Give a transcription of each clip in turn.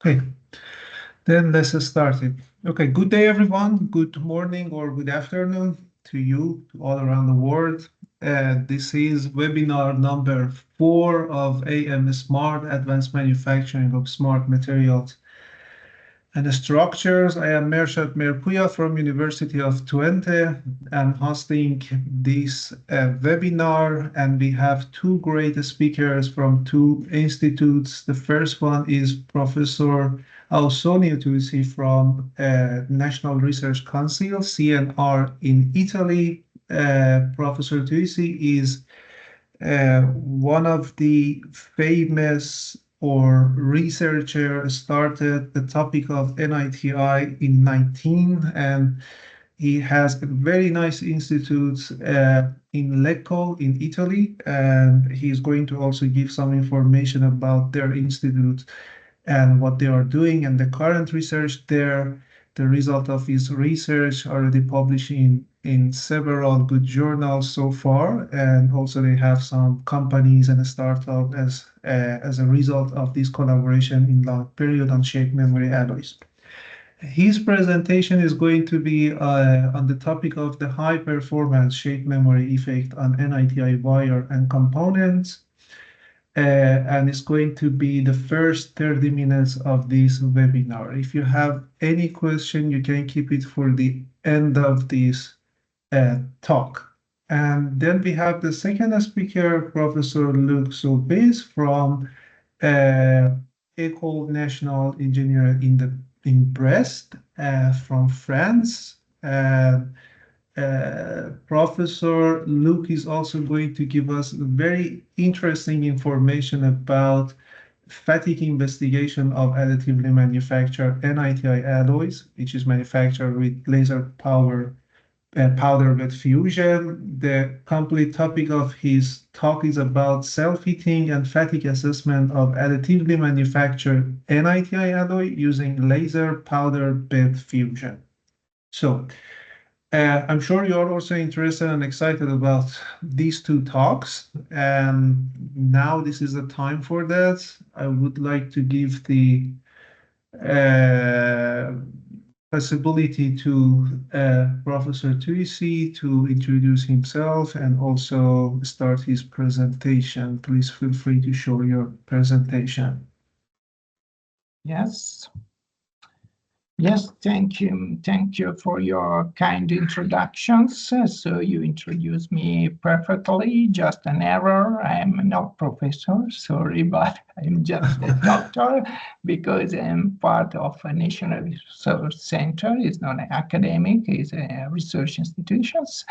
Okay, then let's start it. Okay, good day, everyone. Good morning or good afternoon to you all around the world. This is webinar number 4 of AM Smart Advanced Manufacturing of Smart Materials and Structures. I am Mehrpouya from University of Twente. I'm hosting this webinar, and we have two great speakers from two institutes. The first one is Professor Ausonio Tuissi from National Research Council, CNR in Italy. Professor Tuissi is one of the famous researcher started the topic of NITI in 19, and he has a very nice institute in Lecco in Italy, and he's going to also give some information about their institute and what they are doing and the current research there. The result of his research already published in several good journals so far, and also they have some companies and a startup as a result of this collaboration in long period on shape memory alloys. His presentation is going to be on the topic of the high performance shape memory effect on NITI wire and components. And it's going to be the first 30 minutes of this webinar. If you have any question, you can keep it for the end of this talk. And then we have the second speaker, Professor Saint-Sulpice from École Nationale Engineer in Brest from France. Professor Luc is also going to give us very interesting information about fatigue investigation of additively manufactured NITI alloys, which is manufactured with laser powder bed fusion. The complete topic of his talk is about self-heating and fatigue assessment of additively manufactured NITI alloy using laser powder bed fusion. So, I'm sure you're also interested and excited about these two talks, and now this is the time for that. I would like to give the possibility to Professor Tuissi to introduce himself and also start his presentation. Please feel free to show your presentation. Yes. Yes, thank you. Thank you for your kind introductions. So you introduced me perfectly, just an error. I am not professor, sorry, but I'm just a doctor because I'm part of a National Research Center. It's not an academic, it's a research institutions.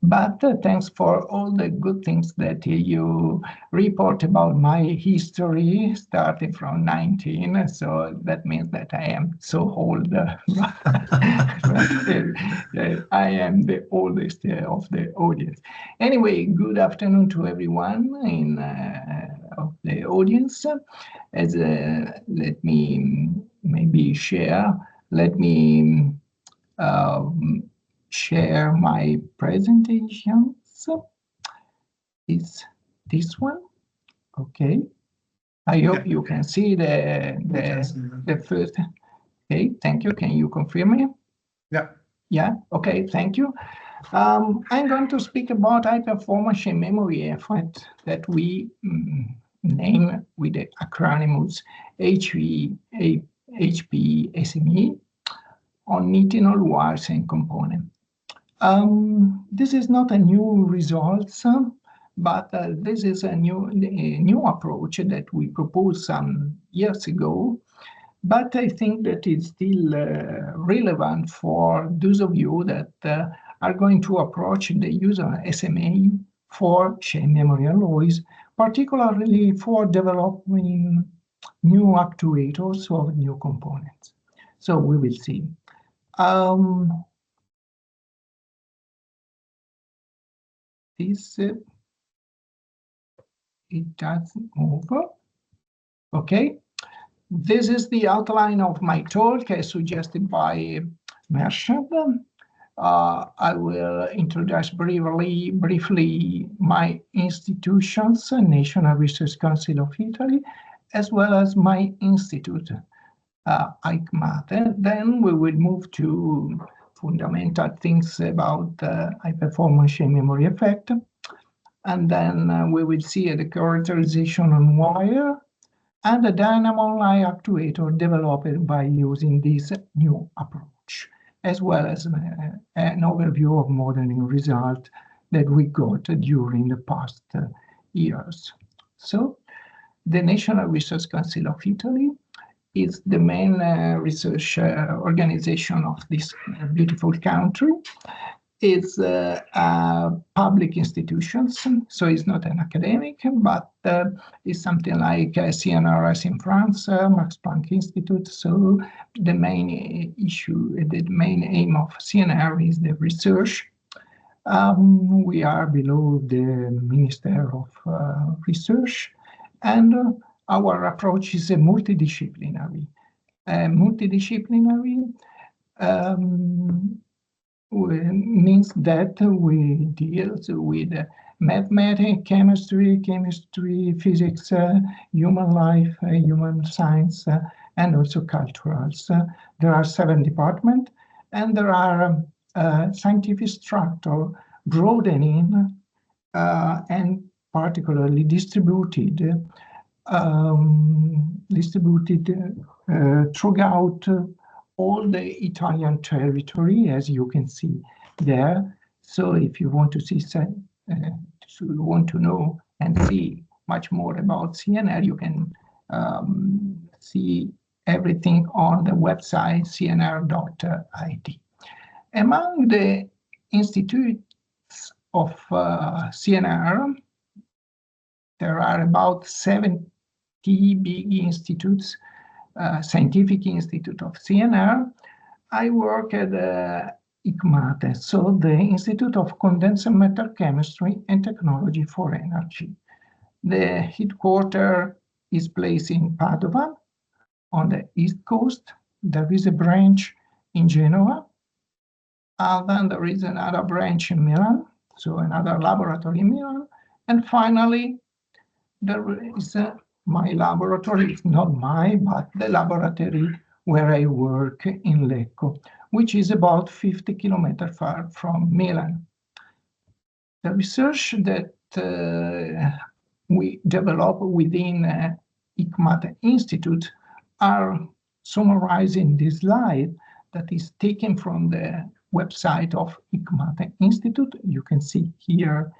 But thanks for all the good things that you report about my history, starting from 19. So that means that I am so old. I am the oldest of the audience. Anyway, good afternoon to everyone of the audience. Let me maybe share. Let me share my presentations. Is this one? Okay. I hope you can see the first. Okay, thank you. Can you confirm me? Yeah. Yeah. Okay. Thank you. I'm going to speak about high performance memory effort that we name with the acronyms HPSME on nitinol wires and components. This is not a new result, but this is a new approach that we proposed some years ago. But I think that it's still relevant for those of you that are going to approach the use of SMA for shape memory alloys, particularly for developing new actuators or new components. So we will see. This it doesn't move. Okay, this is the outline of my talk as suggested by Mehrshad. I will introduce briefly my institutions, National Research Council of Italy, as well as my institute. ICMATE. Then we will move to fundamental things about high-performance chain memory effect. And then we will see the characterization on wire and a dynamo line actuator developed by using this new approach, as well as an overview of modeling results that we got during the past years. So the National Research Council of Italy is the main research organization of this beautiful country. It's a public institution, so it's not an academic, but it's something like CNRS in France, Max Planck Institute. So the main issue, the main aim of CNR is the research. We are below the Minister of Research, and our approach is a multidisciplinary. Means that we deal with mathematics, chemistry, physics, human life, human science, and also culturals. There are 7 departments, and there are scientific structure broadening and particularly distributed throughout all the Italian territory, as you can see there. So if you want to see, know and see much more about CNR, you can see everything on the website cnr.it. Among the institutes of CNR, there are about 70 big institutes, scientific institute of CNR. I work at ICMATE, so the Institute of Condensed Matter Chemistry and Technology for Energy. The headquarters is placed in Padova on the east coast. There is a branch in Genoa, and then there is another branch in Milan, so another laboratory in Milan. And finally, there is my laboratory. It's not mine, but the laboratory where I work in Lecco, which is about 50 kilometers far from Milan. The research that we develop within ICMATE Institute are summarized in this slide that is taken from the website of ICMATE Institute. You can see here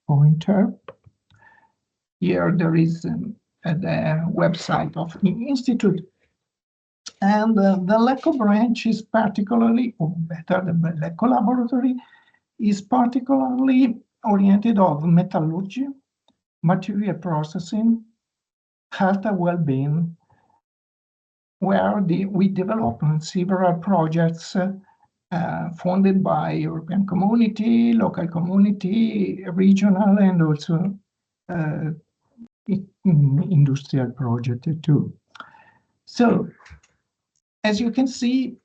pointer. Here there is the website of the Institute. And the Lecco branch is particularly, or better, the Lecco laboratory is particularly oriented on metallurgy, material processing, health and well-being, where we develop several projects funded by European community, local community, regional, and also industrial project too. So, as you can see,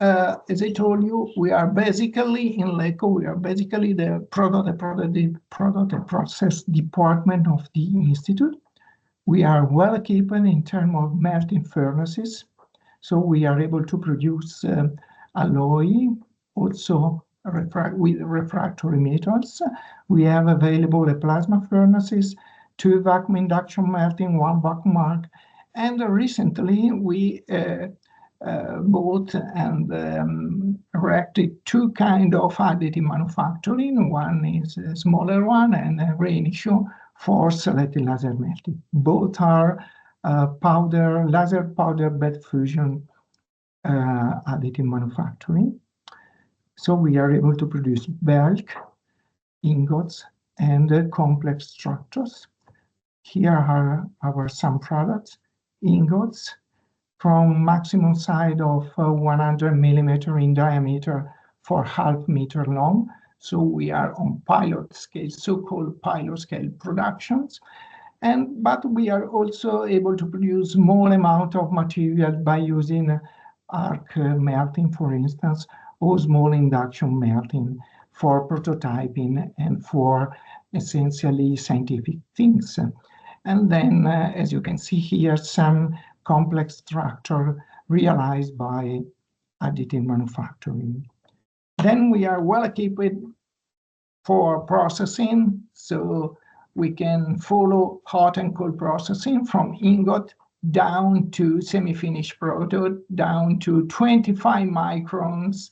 as I told you, we are basically in Lecco, we are basically the product and process department of the Institute. We are well equipped in terms of melting furnaces, so we are able to produce alloy, also with refractory metals. We have available a plasma furnaces, 2 vacuum induction melting, 1 vacuum arc, and recently we bought and erected 2 kinds of additive manufacturing. One is a smaller one and a ratio for selective laser melting. Both are laser powder bed fusion additive manufacturing. So we are able to produce bulk, ingots, and complex structures. Here are our some products: ingots from maximum size of 100 millimeter in diameter for half meter long. So we are on pilot scale, so-called pilot scale productions. But we are also able to produce small amount of material by using arc melting, for instance, or small induction melting for prototyping and for essentially scientific things. And then, as you can see here, some complex structure realized by additive manufacturing. Then we are well equipped for processing, so we can follow hot and cold processing from ingot down to semi-finished product, down to 25 microns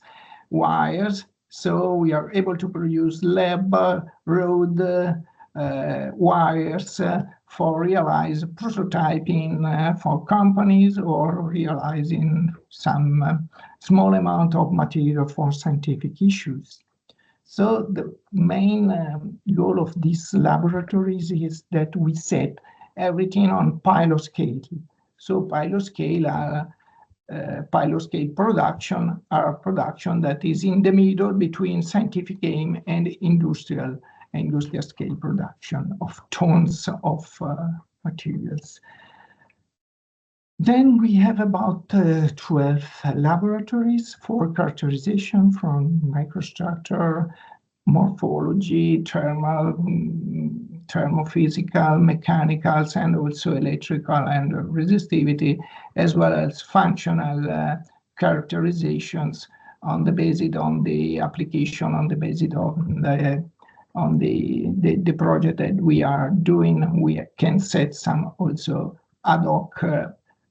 wires. So we are able to produce lab road wires for realize prototyping for companies, or realizing some small amount of material for scientific issues. So the main goal of these laboratories is that we set everything on pilot scale. So pilot scale production are production that is in the middle between scientific aim and industrial scale production of tons of materials. Then we have about 12 laboratories for characterization from microstructure, morphology, thermophysical, mechanicals, and also electrical and resistivity, as well as functional characterizations on the basis on the application, on the basis of the project that we are doing. We can set some also ad hoc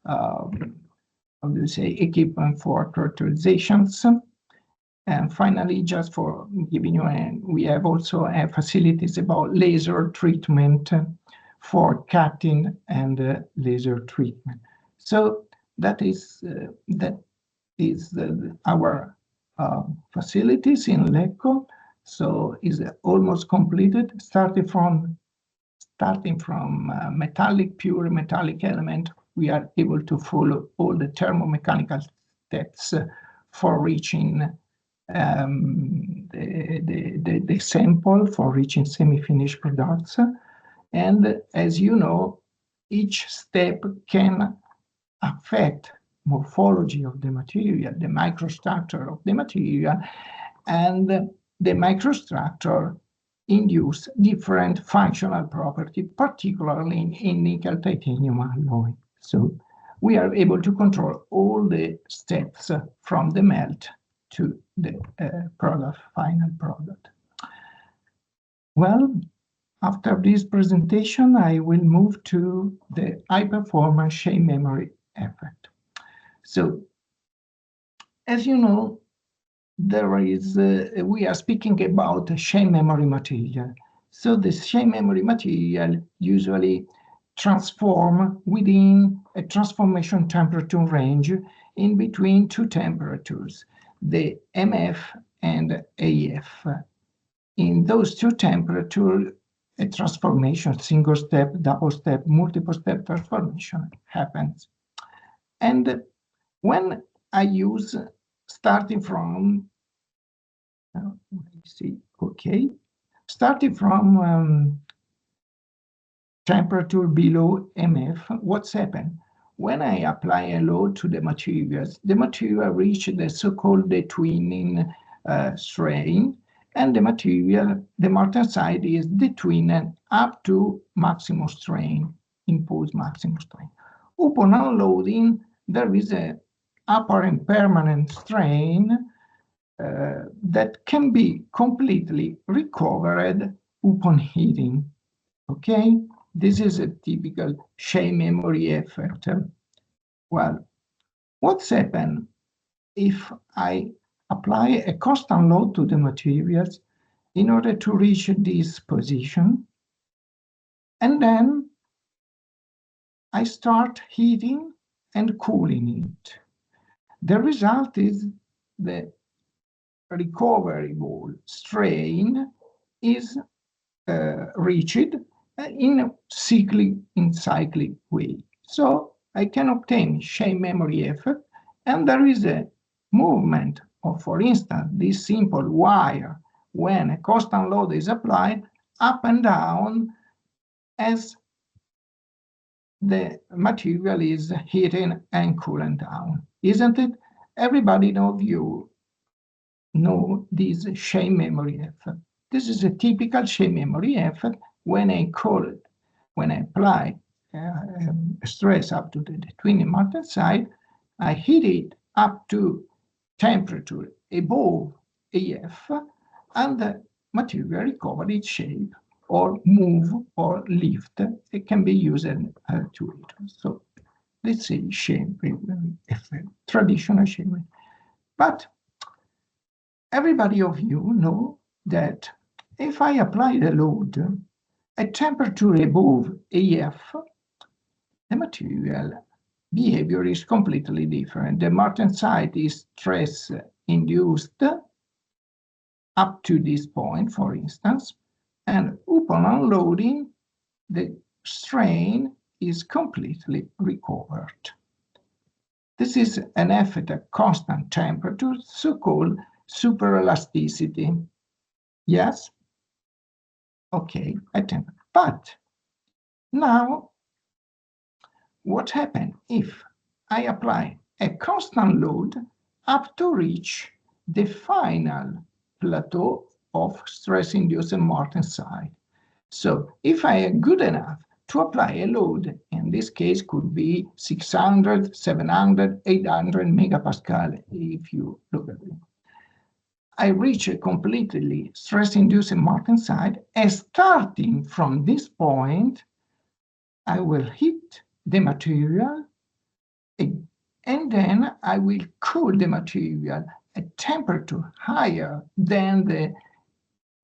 how do you say, equipment for characterizations. And finally, just for giving you we have also facilities about laser treatment for cutting and laser treatment. So that is our facilities in Lecco. So is almost completed, starting from pure metallic element. We are able to follow all the thermomechanical steps for reaching the sample, for reaching semi-finished products. And as you know, each step can affect morphology of the material, the microstructure of the material, and the microstructure induce different functional property, particularly in nickel titanium alloy. So we are able to control all the steps from the melt to the final product. Well, after this presentation, I will move to the high-performance chain memory effect. So, as you know, we are speaking about a chain memory material. So the chain memory material usually transform within a transformation temperature range in between two temperatures, the MF and AF. In those two temperatures, a transformation, single step, double step, multiple step transformation happens. And when I use starting from, starting from temperature below MF, what's happened? When I apply a load to the material reaches the so-called detwinning strain, and the martensite is detwined up to maximum strain, imposed maximum strain. Upon unloading, there is an apparent permanent strain that can be completely recovered upon heating. Okay, this is a typical chain memory effect. Well, what's happened if I apply a constant load to the materials in order to reach this position, and then I start heating and cooling it? The result is the recoverable strain is reached in a cyclic way. So I can obtain chain memory effect, and there is a movement of, for instance, this simple wire when a constant load is applied up and down as the material is heating and cooling down, isn't it? Everybody of you know this chain memory effect. This is a typical chain memory effect when I when I apply stress up to the twin martensite, I heat it up to temperature above AF, and the material recover its shape or move or lift. It can be used as actuators. So let's say shape effect, traditional shape. But everybody of you know that if I apply the load at temperature above AF, the material behavior is completely different. The martensite is stress induced up to this point, for instance, and upon unloading, the strain is completely recovered. This is an effect at constant temperature, so-called superelasticity. Yes? Okay, at temperature. But now, what happens if I apply a constant load up to reach the final plateau of stress-induced martensite? So if I am good enough to apply a load, in this case could be 600, 700, 800 megapascal, if you look at it, I reach a completely stress-induced martensite, and starting from this point, I will hit the material, and then I will cool the material at temperature higher than the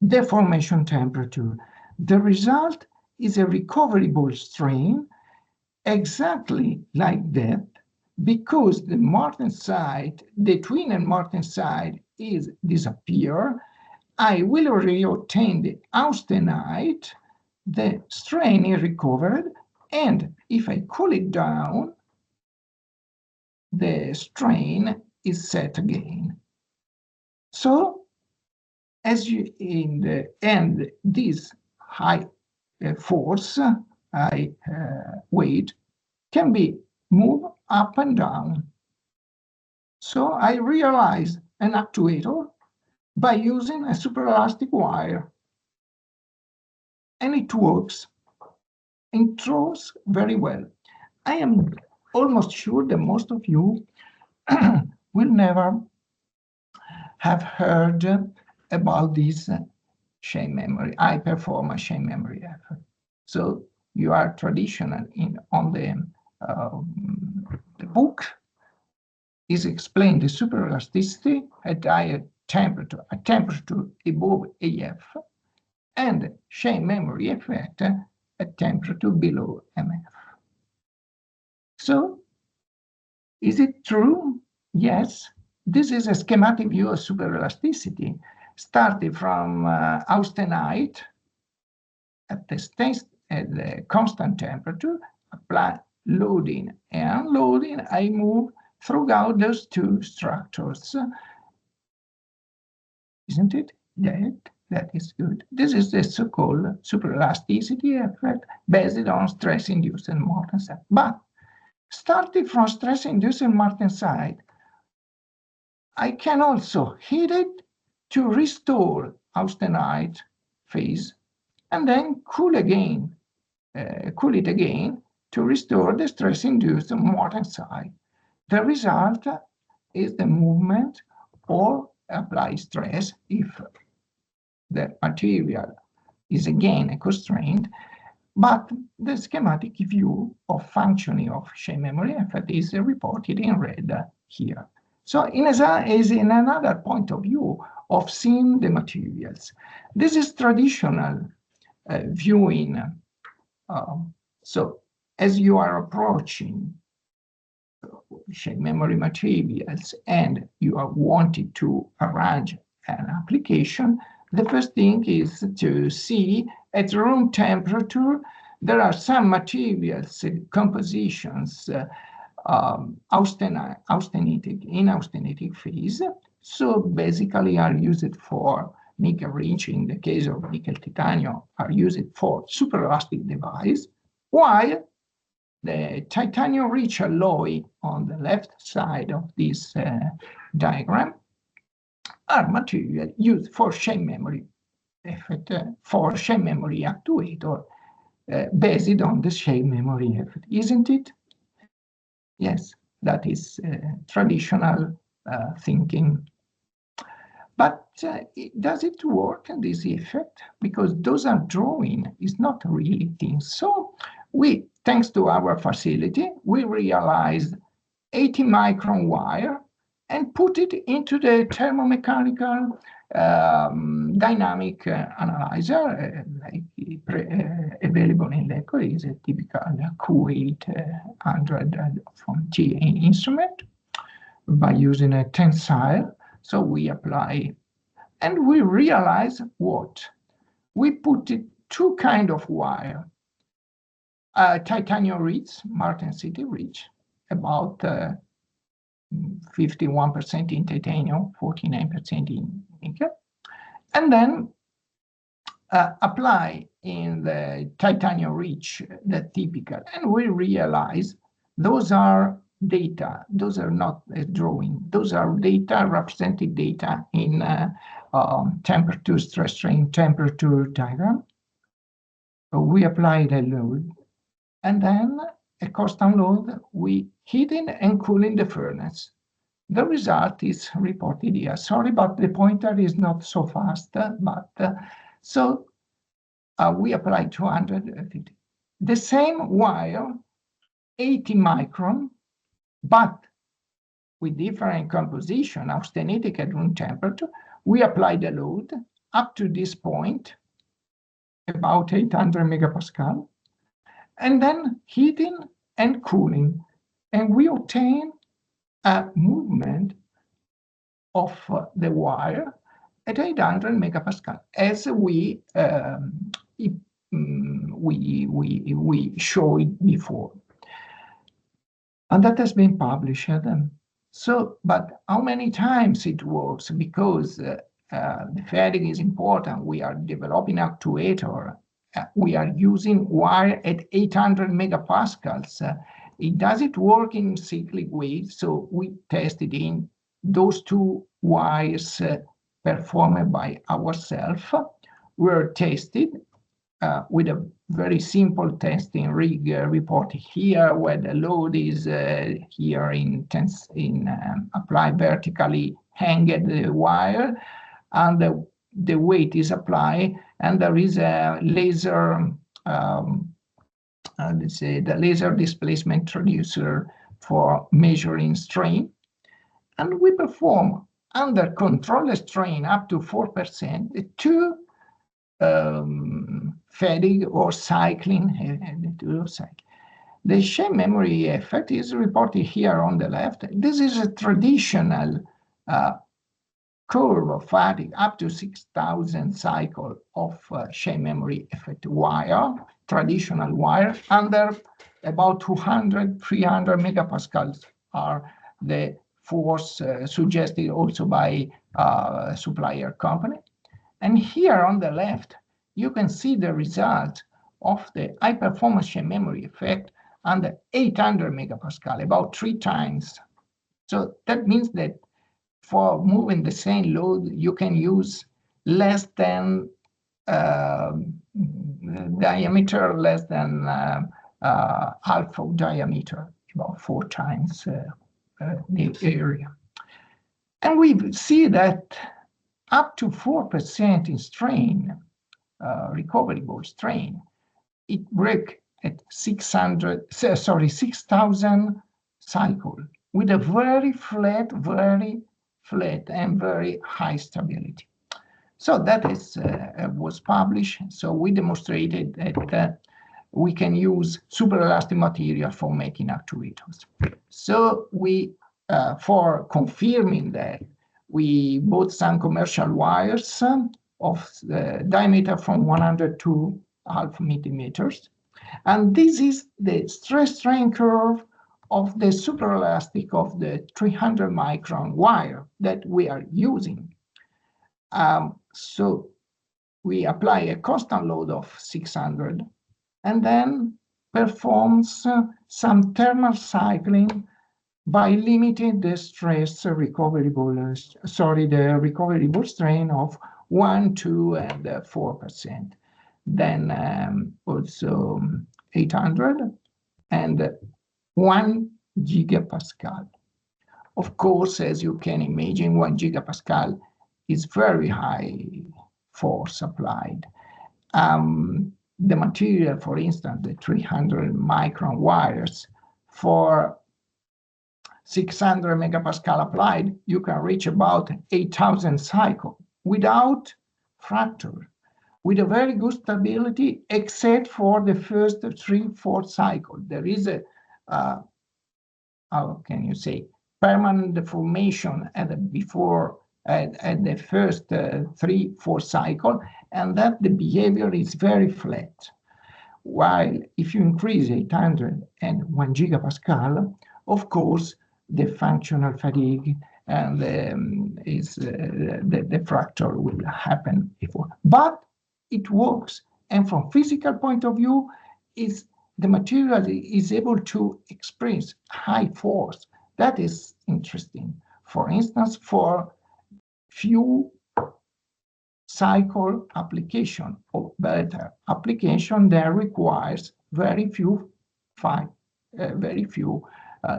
deformation temperature. The result is a recoverable strain exactly like that, because the martensite, the twin and martensite is disappear. I will reobtain the austenite, the strain is recovered, and if I cool it down, the strain is set again. So, as you in the end, this high force, high weight, can be moved up and down. So I realized an actuator by using a superelastic wire, and it works. It throws very well. I am almost sure that most of you will never have heard about this chain memory, high performance chain memory effort. So you are traditional on the book is explained the superelasticity at higher temperature, above AF, and chain memory effect at temperature below MF. So, is it true? Yes. This is a schematic view of superelasticity, starting from austenite at the constant temperature, apply loading and unloading. I move throughout those two structures. Isn't it? That is good. This is the so-called superelasticity effect based on stress-induced martensite. But starting from stress-induced martensite, I can also heat it to restore austenite phase, and then cool it again to restore the stress-induced martensite. The result is the movement or apply stress if the material is again a constraint, but the schematic view of functioning of chain memory effect is reported in red here. So is in another point of view of seeing the materials. This is traditional viewing. So as you are approaching chain memory materials and you are wanting to arrange an application, the first thing is to see at room temperature, there are some materials, compositions, austenitic phase. So basically are used for nickel rich, in the case of nickel titanium, are used for superelastic device, while the titanium rich alloy on the left side of this diagram are material used for chain memory effect, for chain memory actuator, based on the shape memory effect, isn't it? Yes, that is traditional thinking. But does it work, this effect? Because those are drawing, is not really things. So we, thanks to our facility, we realized 80 micron wire and put it into the thermomechanical dynamic analyzer, available in École, is a typical Q800 from T instrument by using a tensile. So we apply, and we realize what? We put it two kind of wire, titanium rich, martensite rich, about 51% in titanium, 49% in nickel, and then apply in the titanium rich, the typical, and we realize those are data, those are not a drawing, those are data, represented data in temperature, stress strain, temperature diagram. So we apply the load, and then a constant load, we heating and cooling the furnace. The result is reported here. Sorry, but the pointer is not so fast, but so we apply 250. The same wire, 80 micron, but with different composition, austenitic at room temperature, we apply the load up to this point, about 800 megapascal, and then heating and cooling. And we obtain a movement of the wire at 800 megapascal, as we showed before. And that has been published. So, but how many times it works? Because the fading is important. We are developing actuator. We are using wire at 800 megapascals. It doesn't work in cyclic way, so we tested in those two wires performed by ourselves. Were tested with a very simple testing rig reported here, where the load is here in applied vertically hanged the wire, and the weight is applied, and there is a laser, let's say the laser displacement transducer for measuring strain. And we perform under controlled strain up to 4%, two fading or cycling. The shape memory effect is reported here on the left. This is a traditional curve of fading up to 6,000 cycle of shape memory effect wire, traditional wire, under about 200, 300 megapascals are the force suggested also by supplier company. And here on the left, you can see the result of the high performance shape memory effect under 800 megapascal, about 3 times. So that means that for moving the same load, you can use less than diameter, less than half of diameter, about 4 times the area. And we see that up to 4% in strain, recoverable strain, it breaks at 6,000 cycle with a very flat and very high stability. So that is was published. So we demonstrated that we can use superelastic material for making actuators. So we, for confirming that, we bought some commercial wires of the diameter from 100 to half millimeters. And this is the stress strain curve of the superelastic of the 300 micron wire that we are using. So we apply a constant load of 600 and then performs some thermal cycling by limiting the stress recoverable, the recoverable strain of 1, 2, and 4%. then also 800 and 1 gigapascal. Of course, as you can imagine, 1 gigapascal is very high force applied. The material, for instance, the 300 micron wires, for 600 megapascal applied, you can reach about 8,000 cycles without fracture, with a very good stability, except for the first 3-4 cycles. There is a, how can you say, permanent deformation at the first 3-4 cycle, and that the behavior is very flat. While if you increase 800 and 1 gigapascal, of course, the functional fatigue and the fracture will happen before. But it works, and from physical point of view, the material is able to experience high force. That is interesting. For instance, for few cycle application or better application that requires very few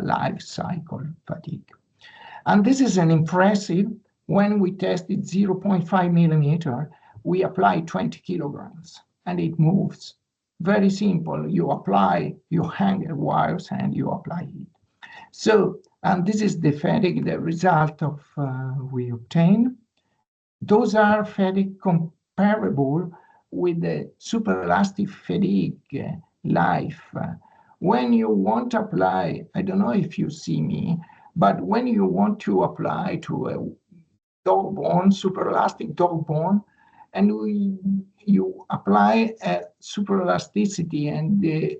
life cycle fatigue. And this is an impressive. When we tested 0.5 millimeter, we apply 20 kilograms and it moves. Very simple. You apply, you hang wires and you apply it. So, and this is the fatigue, the result of we obtain. Those are fatigue comparable with the superelastic fatigue life. When you want to apply, I don't know if you see me, but when you want to apply to a dog bone, superelastic dog bone, and you apply a superelasticity and the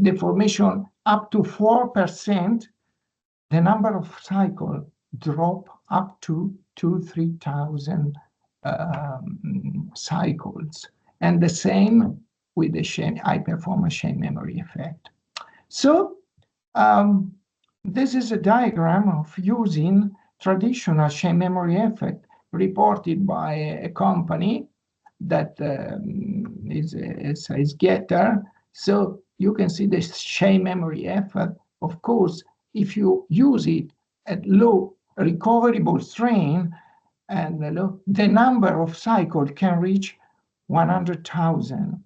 deformation up to 4%, the number of cycles drop up to 2,000-3,000 cycles, and the same with the high-performance chain memory effect. So this is a diagram of using traditional chain memory effect reported by a company that is a size getter. So you can see the chain memory effect. Of course, if you use it at low recoverable strain, and the number of cycles can reach 100,000.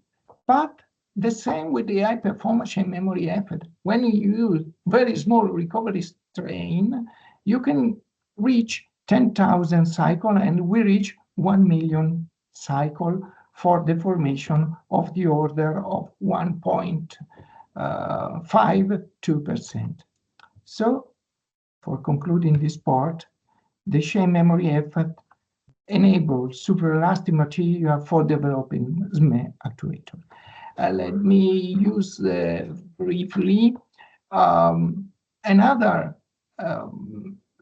But the same with the high performance chain memory effect. When you use very small recovery strain, you can reach 10,000 cycles, and we reach 1 million cycles for deformation of the order of 1.52%. So, for concluding this part, the chain memory effect enables superelastic material for developing SME actuator. Let me use briefly another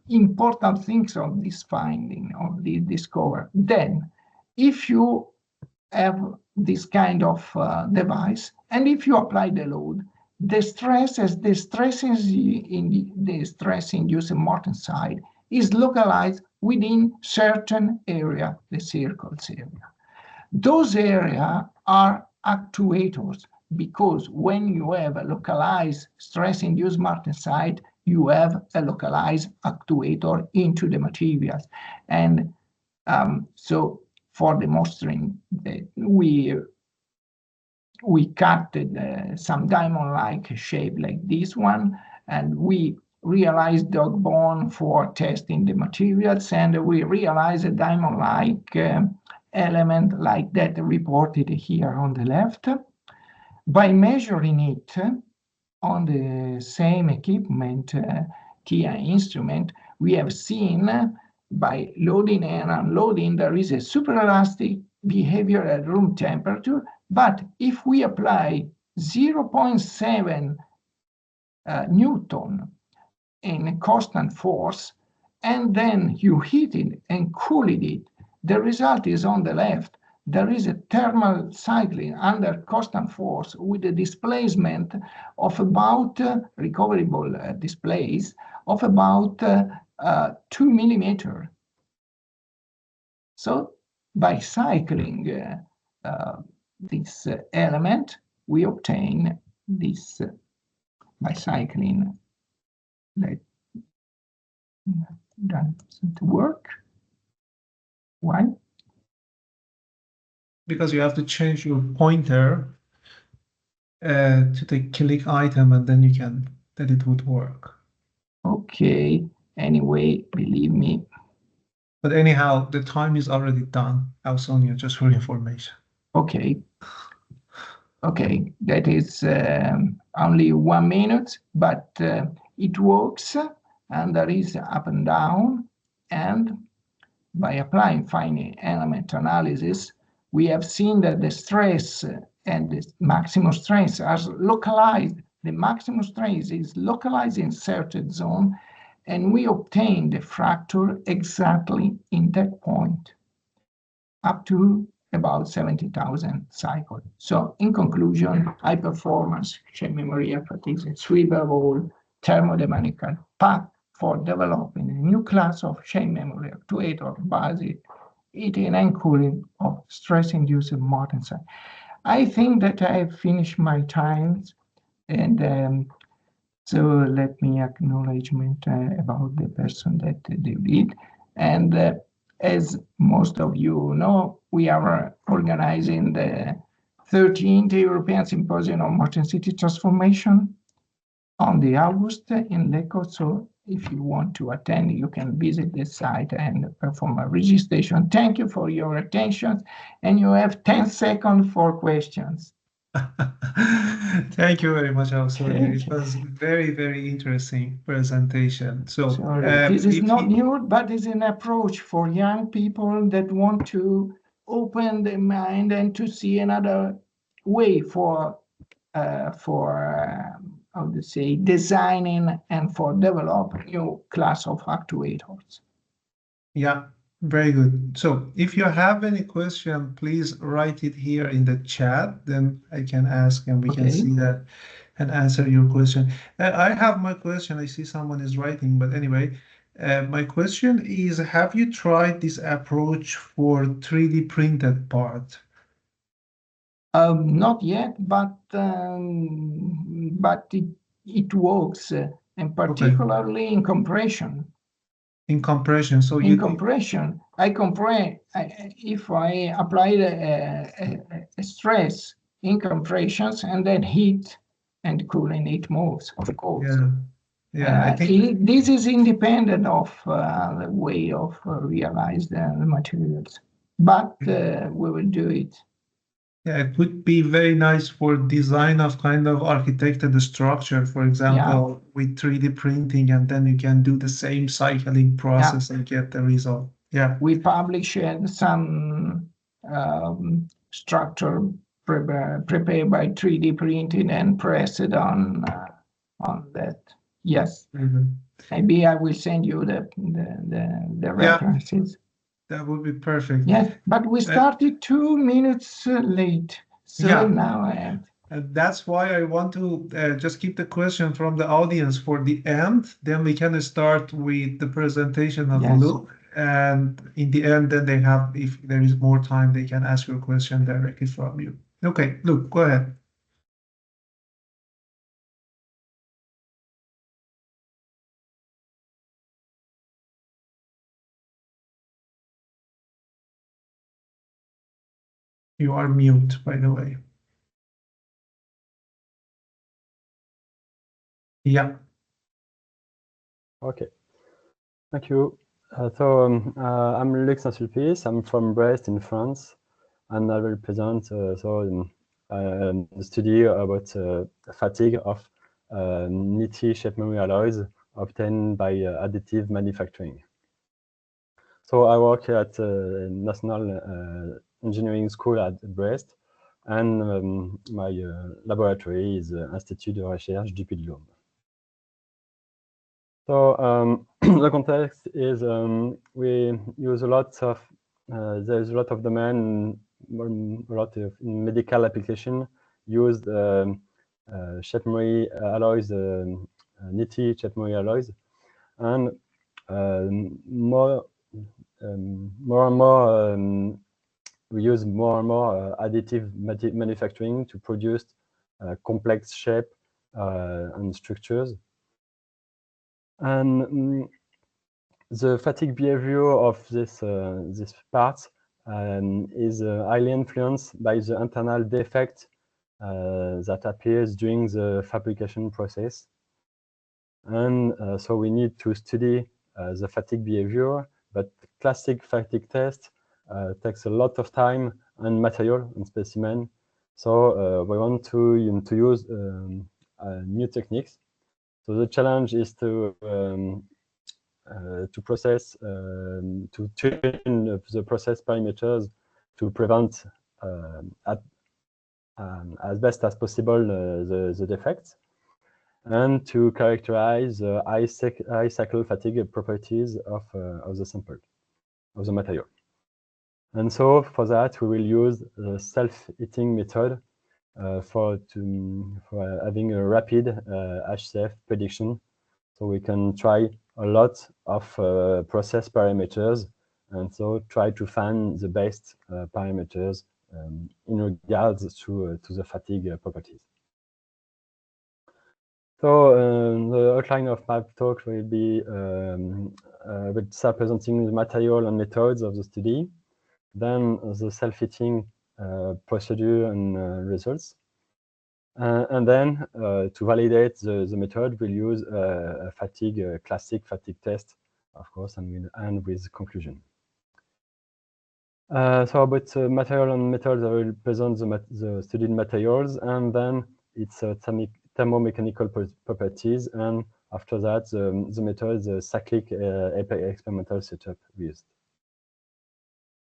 important things of this finding, of the discovery. Then, if you have this kind of device, and if you apply the load, the stress-induced Morton side is localized within certain area, the circles area. Those areas are actuators, because when you have a localized stress-induced Morton side, you have a localized actuator into the materials. And so for demonstrating that we cut some diamond-like shape like this one, and we realized dog bone for testing the materials, and we realized a diamond-like element like that reported here on the left. By measuring it on the same equipment, TIA instrument, we have seen by loading and unloading, there is a superelastic behavior at room temperature. But if we apply 0.7 Newton in a constant force, and then you heat it and cool it, the result is on the left. There is a thermal cycling under constant force with a displacement of about, recoverable displays, of about 2 millimeters. So by cycling this element, we obtain this bicycling that doesn't work. Why? Because you have to change your pointer to the click item, and then it would work. Okay, anyway, believe me. But anyhow, the time is already done, Ausonio, just for information. Okay. Okay, that is only 1 minute, but it works, and there is up and down, and by applying finite element analysis, we have seen that the stress and the maximum stress are localized. The maximum stress is localized in certain zone, and we obtain the fracture exactly in that point, up to about 70,000 cycles. So in conclusion, high performance chain memory is a suitable thermodynamical path for developing a new class of chain memory actuator based heating and cooling of stress-induced modern science. I think that I have finished my time, and so let me acknowledgement about the person that did. And as most of you know, we are organizing the 13th European Symposium on Modern City Transformation on the August in Lecco. So if you want to attend, you can visit the site and perform a registration. Thank you for your attention, and you have 10 seconds for questions. Thank you very much, Ausonio. It was very, very interesting presentation. So this is not new, but it's an approach for young people that want to open their mind and to see another way for how to say, designing and for developing new class of actuators. Yeah, very good. So if you have any question, please write it here in the chat. Then I can ask and we can see that and answer your question. I have my question. I see someone is writing, but anyway, my question is, have you tried this approach for 3D printed part? Not yet, but it works, and particularly in compression. In compression, so in compression, if I apply a stress in compressions and then heat and cooling, it moves, of course. Yeah, I think this is independent of the way of realize the materials, but we will do it. Yeah, it would be very nice for design of kind of architected structure, for example, with 3D printing, and then you can do the same cycling process and get the result. Yeah. We published some structure prepared by 3D printing and pressed it on that. Yes. Maybe I will send you the references. That would be perfect. Yes, but we started 2 minutes late. So now I am. And that's why I want to just keep the question from the audience for the end. Then we can start with the presentation of Lôme. And in the end, then they have, if there is more time, they can ask your question directly from you. Okay, Lôme, go ahead. You are mute, by the way. Yeah. Okay. Thank you. I'm Saint-Sulpice. I'm from Brest in France, and I will present the study about fatigue of Twnete shape memory alloys obtained by additive manufacturing. So I work at Nationale Engineering School at Brest, and my laboratory is Institut de Recherche Dupuy de Lôme. So the context is we use a lot of there's a lot of demand, a lot of medical application used shape memory alloys, Twnete shape memory alloys, and more and more we use more and more additive manufacturing to produce complex shape and structures. And the fatigue behavior of this part is highly influenced by the internal defect that appears during the fabrication process. And so we need to study the fatigue behavior, but classic fatigue test takes a lot of time and material and specimen. So we want to use new techniques. So the challenge is to process, to tune the process parameters to prevent as best as possible the defects, and to characterize the high cycle fatigue properties of the sample, of the material. And so for that, we will use the self-heating method for having a rapid HCF prediction. So we can try a lot of process parameters, and so try to find the best parameters in regards to the fatigue properties. So the outline of my talk will be will start presenting the material and methods of the study, then the self-heating procedure and results. And then to validate the method, we'll use a classic fatigue test, of course, and we'll end with conclusion. So about material and methods, I will present the studied materials, and then its thermomechanical properties, and after that, the method, the cyclic experimental setup we used.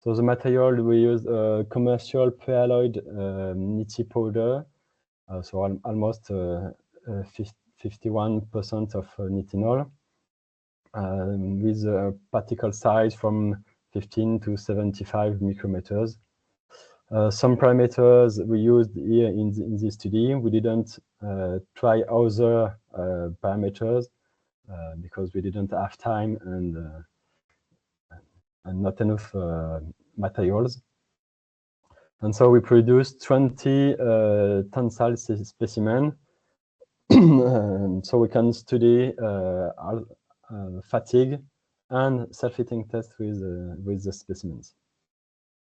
So the material, we use commercial prealloyed Twnete powder, so almost 51% of nitinol, with a particle size from 15 to 75 micrometers. Some parameters we used here in this study. We didn't try other parameters because we didn't have time and not enough materials. And so we produced 20 tensile specimens, so we can study fatigue and self-heating test with the specimens.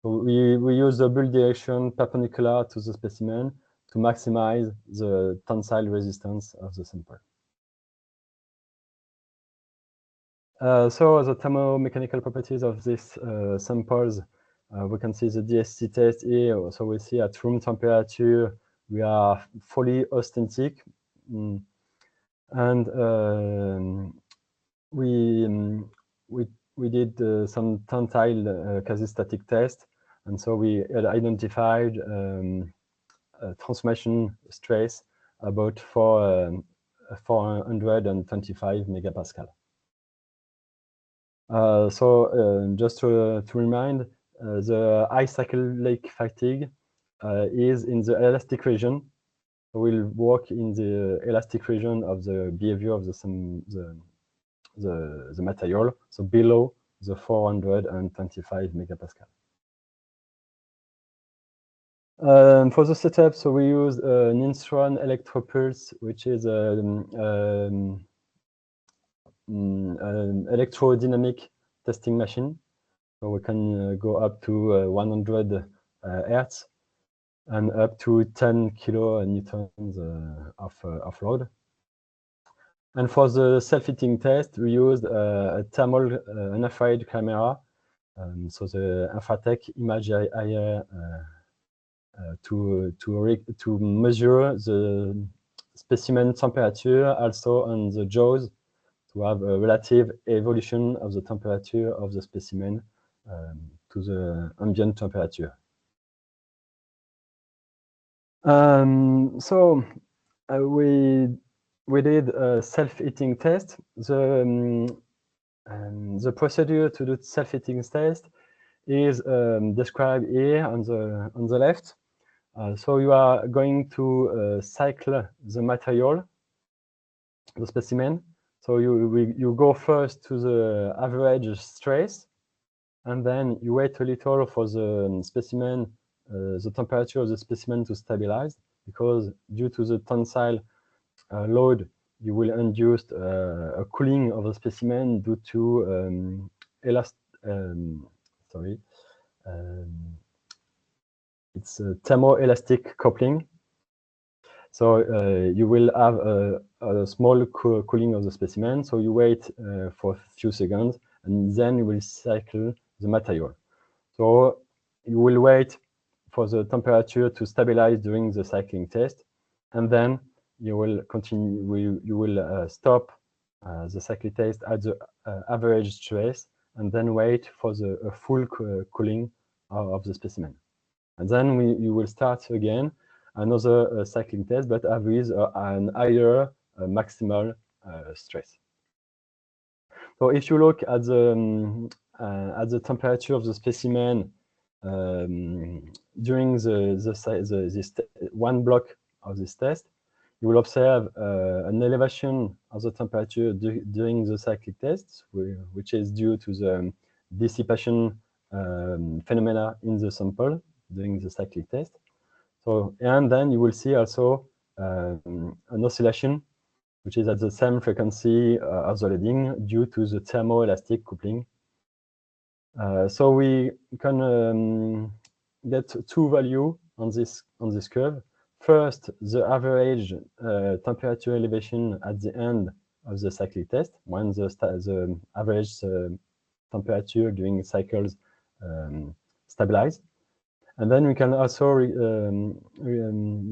So we use the bull direction perpendicular to the specimen to maximize the tensile resistance of the sample. So the thermomechanical properties of these samples, we can see the DSC test here. So we see at room temperature, we are fully authentic. And we did some tensile quasi-static test, and so we identified transformation stress about 425 megapascal. Just to remind, the high cyclic fatigue is in the elastic region. We'll work in the elastic region of the behavior of the material, so below the 425 megapascal. For the setup, so we use an Instron electropulse, which is an electrodynamic testing machine. So we can go up to 100 hertz and up to 10 kilonewtons of load. And for the self-heating test, we used a thermal infrared camera, so the Infratech image IR to measure the specimen temperature, also on the jaws, to have a relative evolution of the temperature of the specimen to the ambient temperature. We did a self-heating test. The procedure to do self-heating test is described here on the left. So you are going to cycle the material, the specimen. So you go first to the average stress, and then you wait a little for the specimen, the temperature of the specimen to stabilize, because due to the tensile load, you will induce a cooling of the specimen due to it's a thermoelastic coupling. So you will have a small cooling of the specimen. So you wait for a few seconds, and then you will cycle the material. So you will wait for the temperature to stabilize during the cycling test, and then you will continue. You will stop the cycling test at the average stress, and then wait for the full cooling of the specimen. And then you will start again another cycling test, but with an higher maximal stress. So if you look at the temperature of the specimen during this one block of this test, you will observe an elevation of the temperature during the cyclic test, which is due to the dissipation phenomena in the sample during the cyclic test. So, and then you will see also an oscillation, which is at the same frequency of the loading due to the thermoelastic coupling. So we can get two values on this curve. First, the average temperature elevation at the end of the cyclic test, when the average temperature during cycles stabilize. And then we can also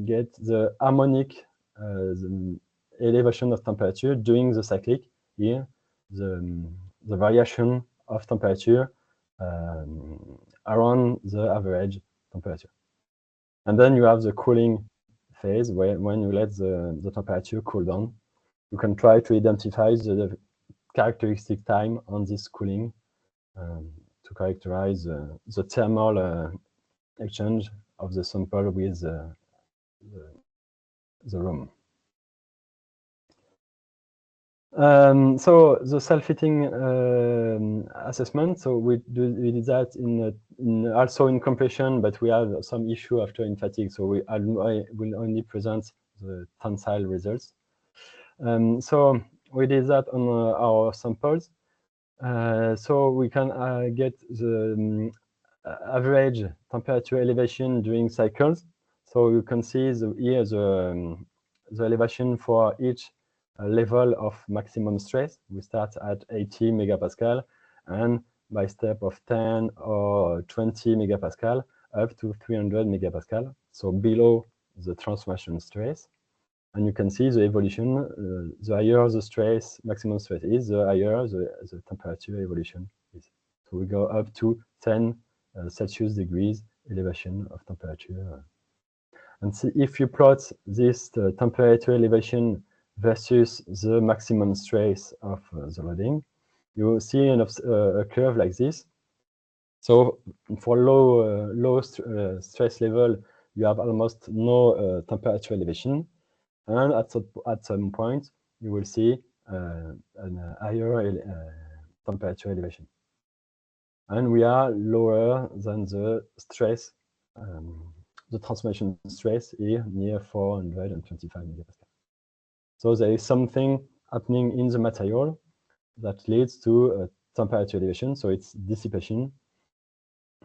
get the harmonic the elevation of temperature during the cyclic. Here, the variation of temperature around the average temperature. And then you have the cooling phase, when you let the temperature cool down. You can try to identify the characteristic time on this cooling to characterize the thermal exchange of the sample with the room. So the self-fitting assessment. So we did that also in compression, but we have some issue after in fatigue. So I will only present the tensile results. So we did that on our samples. So we can get the average temperature elevation during cycles. So you can see here the elevation for each level of maximum stress. We start at 80 megapascal, and by step of 10 or 20 megapascal up to 300 megapascal, so below the transformation stress. And you can see the evolution. The higher the stress, maximum stress is, the higher the temperature evolution is. So we go up to 10 Celsius degrees elevation of temperature. And see, if you plot this temperature elevation versus the maximum stress of the loading, you see a curve like this. So for low stress level, you have almost no temperature elevation. And at some point, you will see a higher temperature elevation. And we are lower than the stress, the transformation stress here, near 425 megapascal. So there is something happening in the material that leads to temperature elevation, so it's dissipation.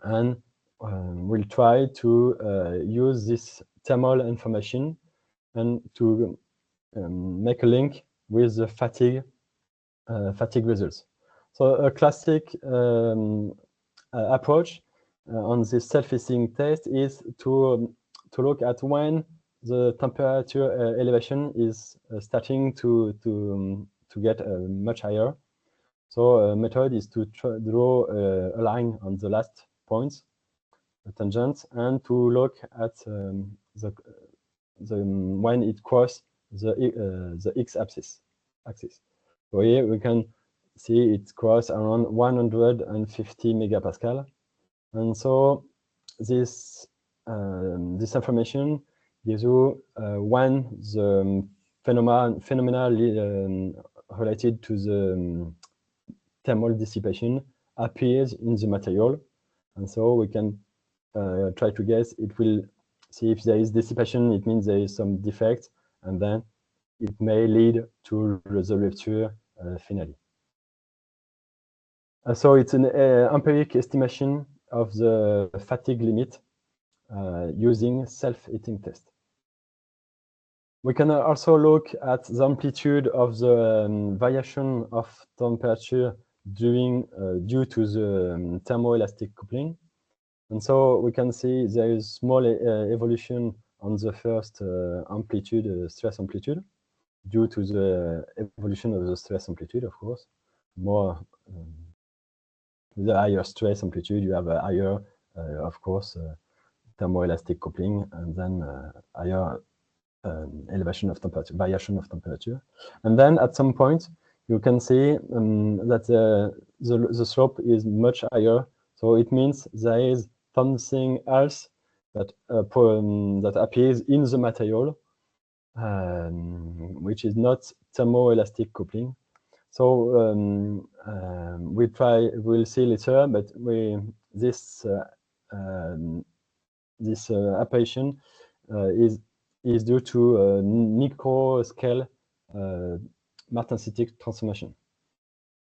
And we'll try to use this thermal information and to make a link with the fatigue results. So a classic approach on this self-fitting test is to look at when the temperature elevation is starting to get much higher. So a method is to draw a line on the last points, the tangent, and to look at when it crosses the x-axis. So here we can see it cross around 150 megapascal, and so this information gives you when the phenomena related to the thermal dissipation appears in the material. And so we can try to guess. It will see if there is dissipation, it means there is some defect, and then it may lead to the rupture finally. So it's an empiric estimation of the fatigue limit using self-heating test. We can also look at the amplitude of the variation of temperature due to the thermoelastic coupling. And so we can see there is small evolution on the first amplitude, stress amplitude, due to the evolution of the stress amplitude, of course. More the higher stress amplitude, you have a higher, of course, thermoelastic coupling, and then higher elevation of temperature, variation of temperature. And then at some point, you can see that the slope is much higher. So it means there is something else that that appears in the material, which is not thermoelastic coupling. So we'll see later, but this apparition is due to micro-scale martensitic transformation.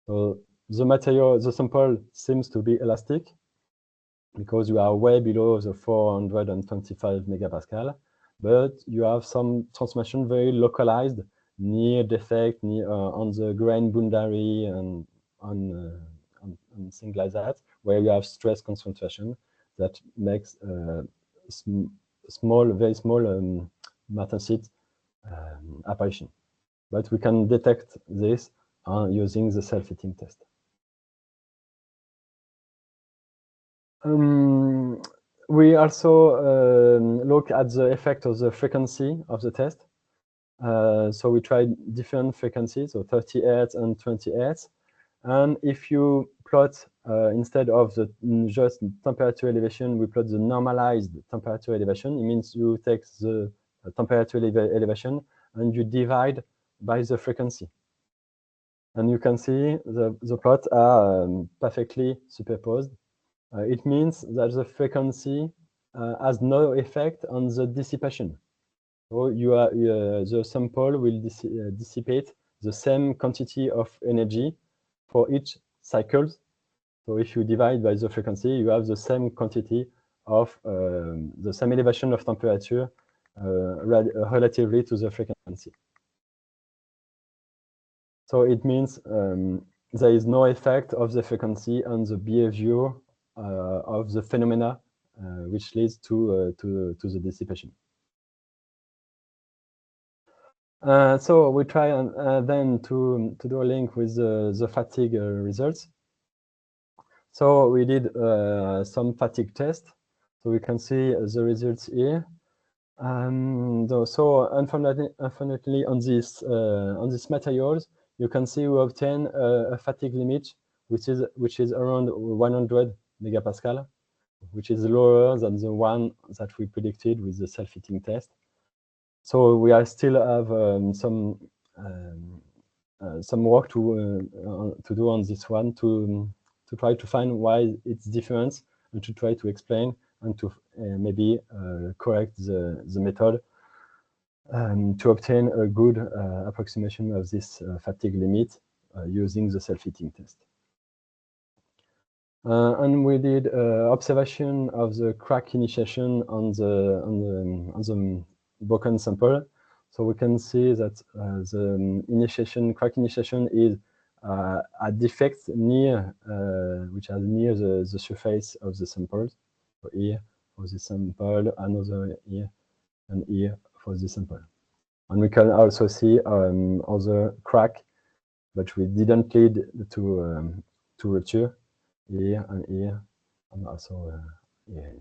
So the material, the sample seems to be elastic because you are way below the 425 megapascal, but you have some transformation very localized near defect, near on the grain boundary and on things like that, where you have stress concentration that makes small, very small martensit apparition. But we can detect this using the self-heating test. We also look at the effect of the frequency of the test. So we tried different frequencies, so 30 Hz and 20 Hz. And if you plot, instead of the just temperature elevation, we plot the normalized temperature elevation. It means you take the temperature elevation and you divide by the frequency. And you can see the plots are perfectly superposed. It means that the frequency has no effect on the dissipation. So the sample will dissipate the same quantity of energy for each cycle. So if you divide by the frequency, you have the same quantity of the same elevation of temperature relatively to the frequency. So it means there is no effect of the frequency on the behavior of the phenomena, which leads to the dissipation. So we try then to do a link with the fatigue results. So we did some fatigue tests. So we can see the results here. So unfortunately on these materials, you can see we obtain a fatigue limit which is around 100 megapascal, which is lower than the one that we predicted with the self-heating test. So we still have some work to do on this one to try to find why it's different and to try to explain and to maybe correct the method to obtain a good approximation of this fatigue limit using the self-heating test. And we did observation of the crack initiation on the broken sample. So we can see that the crack initiation is a defect near, which is near the surface of the sample. So here for the sample, another here, and here for the sample. And we can also see other crack, but we didn't lead to rupture here, and also here.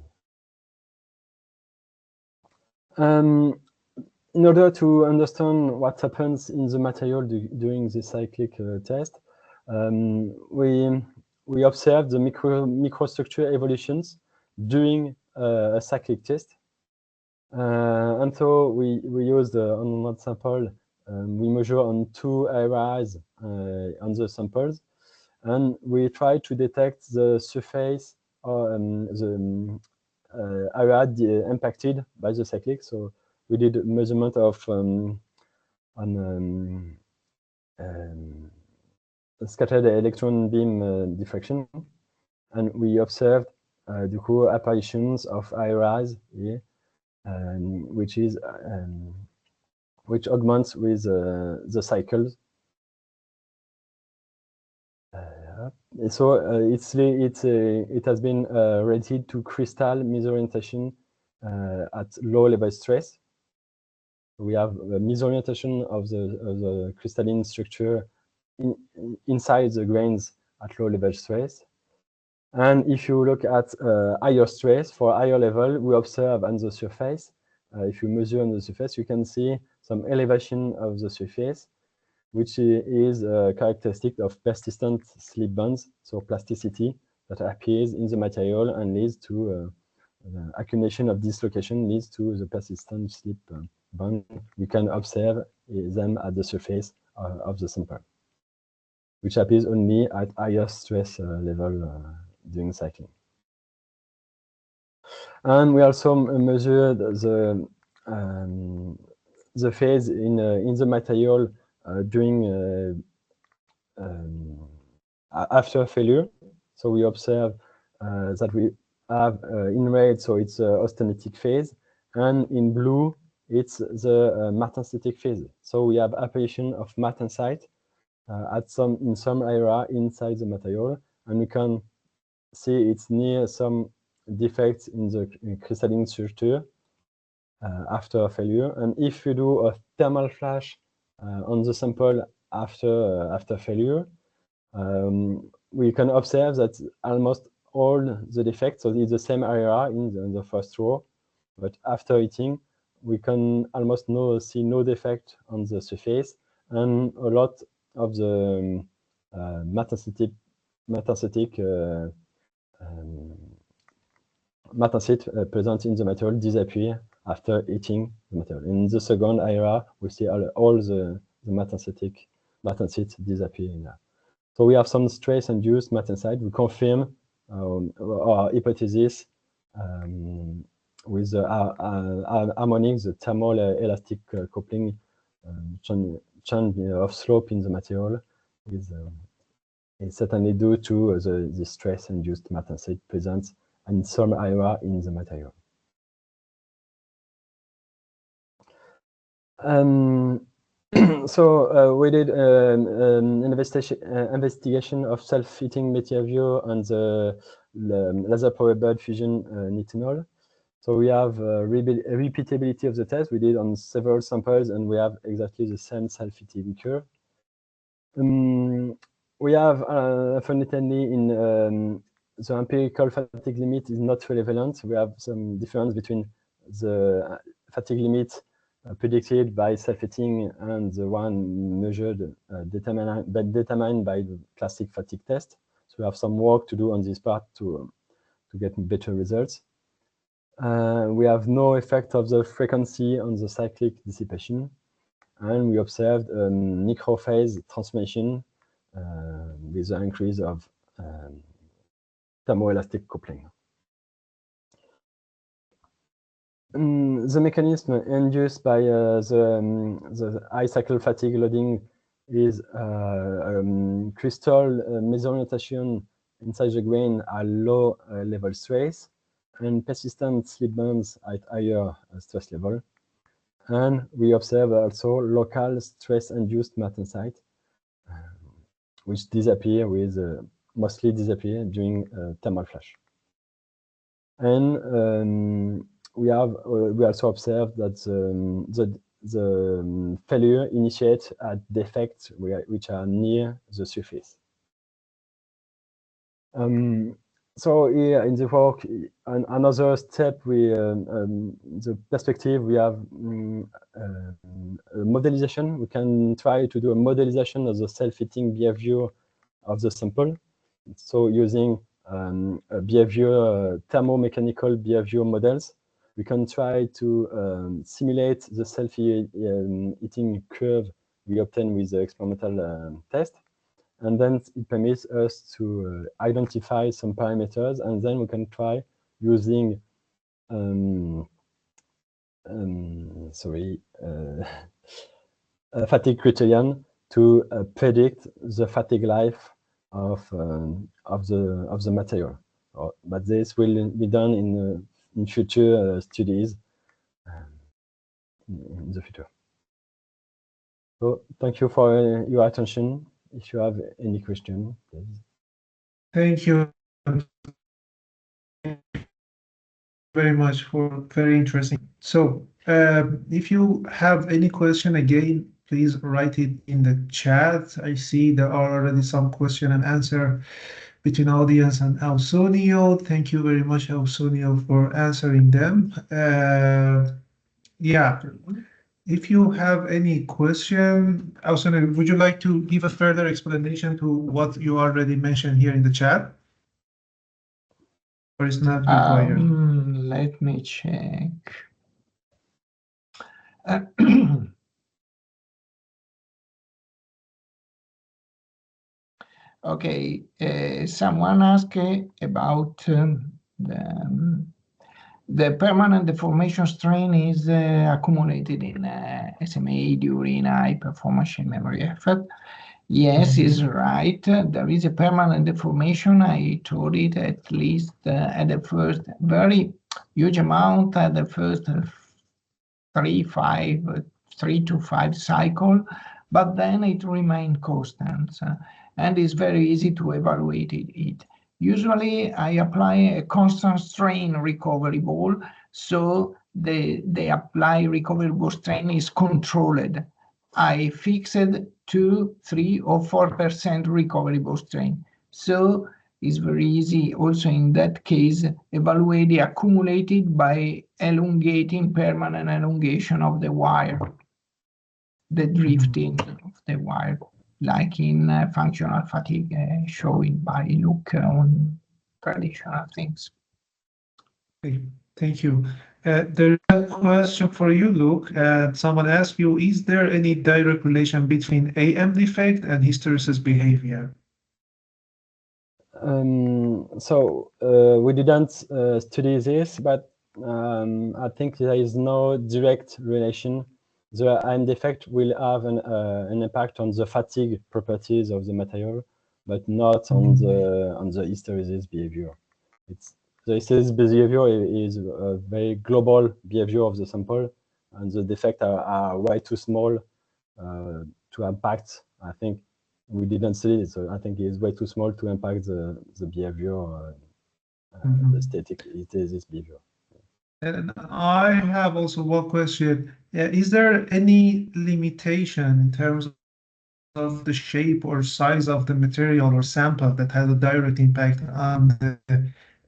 In order to understand what happens in the material during the cyclic test, we observe the microstructure evolutions during a cyclic test. And so we used on one sample, we measure on 2 areas on the samples. and we try to detect the surface or the area impacted by the cyclic. So we did a measurement of scattered electron beam diffraction, and we observed the core apparitions of areas here, which augments with the cycles. So it has been related to crystal misorientation at low level stress. We have a misorientation of the crystalline structure inside the grains at low level stress. And if you look at higher stress, for higher level, we observe on the surface, if you measure on the surface, you can see some elevation of the surface, which is characteristic of persistent slip bands, so plasticity that appears in the material and leads to the accumulation of dislocation leads to the persistent slip band. We can observe them at the surface of the sample, which appears only at higher stress level during cycling. And we also measured the phase in the material during after failure. So we observe that we have in red, so it's austenitic phase, and in blue, it's the martensitic phase. So we have apparition of martensite in some area inside the material, and we can see it's near some defects in the crystalline structure after failure. And if you do a thermal flash on the sample after failure, we can observe that almost all the defects, so it's the same area in the first row, but after heating, we can almost see no defect on the surface, and a lot of the martensite present in the material disappear after heating the material. In the second area, we see all the martensite disappear in there. So we have some stress-induced martensite. We confirm our hypothesis with the harmonics, the thermal elastic coupling change of slope in the material is certainly due to the stress-induced martensite presence in some area in the material. So we did an investigation of self-heating behavior on the laser-powered fusion nitinol. So we have repeatability of the test we did on several samples, and we have exactly the same self-heating curve. We have, unfortunately, in the empirical fatigue limit is not relevant. We have some difference between the fatigue limit predicted by self-heating and the one measured, determined by the classic fatigue test. So we have some work to do on this part to get better results. We have no effect of the frequency on the cyclic dissipation, and we observed microphase transformation with the increase of thermoelastic coupling. The mechanism induced by the high cycle fatigue loading is crystal misorientation inside the grain at low level stress and persistent slip bands at higher stress level. And we observe also local stress-induced martensite, which disappear mostly disappear during thermal flash. And we also observed that the failure initiates at defects which are near the surface. So here in the work, another step, the perspective, we have modelization. We can try to do a modelization of the self-heating behavior of the sample. So using thermomechanical behavior models, we can try to simulate the self-heating curve we obtain with the experimental test. and then it permits us to identify some parameters, and then we can try using a fatigue criterion to predict the fatigue life of the material. But this will be done in future studies in the future. So thank you for your attention. If you have any question, please. Thank you very much for very interesting. So if you have any question, again, please write it in the chat. I see there are already some question and answer between audience and Ausonio. Thank you very much, Ausonio, for answering them. Yeah, if you have any question, Ausonio, would you like to give a further explanation to what you already mentioned here in the chat? Or is not required? Let me check. Okay, someone asked about the permanent deformation strain is accumulated in SMA during high performance memory effort. Yes, is right. There is a permanent deformation. I told it at least at the first very huge amount at the first 3 to 5 cycle, but then it remained constant and is very easy to evaluate it. Usually I apply a constant strain recovery ball, so the apply recoverable strain is controlled. I fixed 2, 3, or 4% recoverable strain. So it's very easy also in that case evaluate the accumulated by elongating permanent elongation of the wire, the drifting of the wire, like in functional fatigue showing by Luke on traditional things. Thank you. There's a question for you, Luke. Someone asked you, is there any direct relation between AM defect and hysteresis behavior? So we didn't study this, but I think there is no direct relation. The AM defect will have an impact on the fatigue properties of the material, but not on the hysteresis behavior. The hysteresis behavior is a very global behavior of the sample, and the defects are way too small to impact. I think we didn't see it, so I think it's way too small to impact the behavior, the static hysteresis behavior. And I have also one question. Is there any limitation in terms of the shape or size of the material or sample that has a direct impact on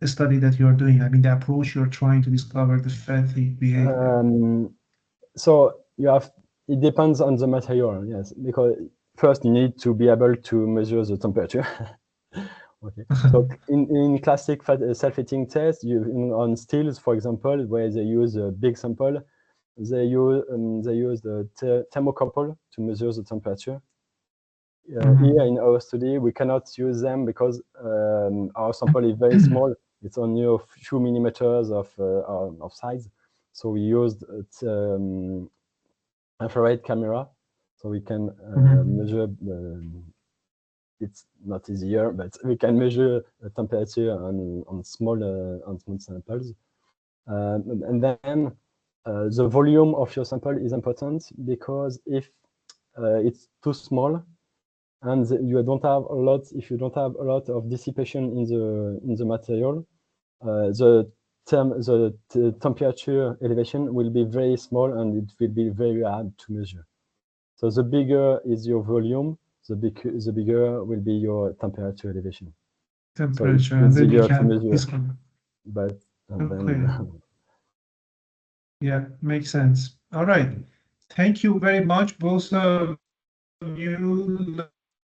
the study that you're doing? I mean, the approach you're trying to discover the fatigue behavior. So it depends on the material, yes, because first you need to be able to measure the temperature. Okay. So in classic self-heating tests, on steels, for example, where they use a big sample, they use the thermocouple to measure the temperature. Here in our study, we cannot use them because our sample is very small. It's only a few millimeters of size. So we used infrared camera, so we can measure. It's not easier, but we can measure the temperature on small samples. And then the volume of your sample is important, because if it's too small and you don't have a lot, if you don't have a lot of dissipation in the material, the temperature elevation will be very small and it will be very hard to measure. So the bigger is your volume, the bigger will be your temperature elevation. Temperature, so and then you to can measure, but then yeah, makes sense. All right, thank you very much, both of you.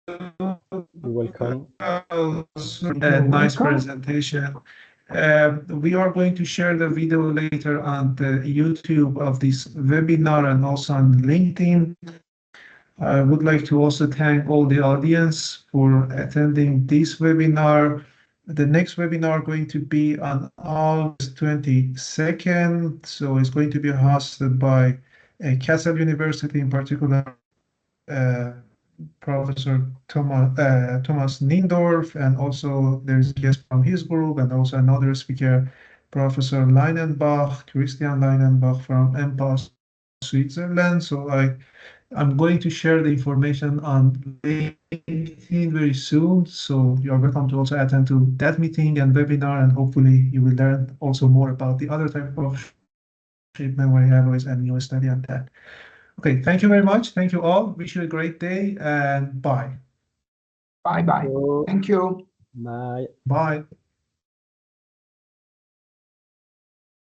You're welcome. Nice presentation. We are going to share the video later on the YouTube of this webinar and also on LinkedIn. I would like to also thank all the audience for attending this webinar. The next webinar going to be on August 22nd. So it's going to be hosted by Kassel University, in particular, Professor Thomas Nindorf, and also there's a guest from his group, and also another speaker, Professor Leinenbach, Christian Leinenbach from EMPA, Switzerland. So I'm going to share the information on LinkedIn very soon. So you're welcome to also attend to that meeting and webinar, and hopefully you will learn also more about the other type of shape memory alloys and new study on that. Okay, thank you very much. Thank you all. Wish you a great day and bye. Bye bye. So, Thank you. bye. Bye.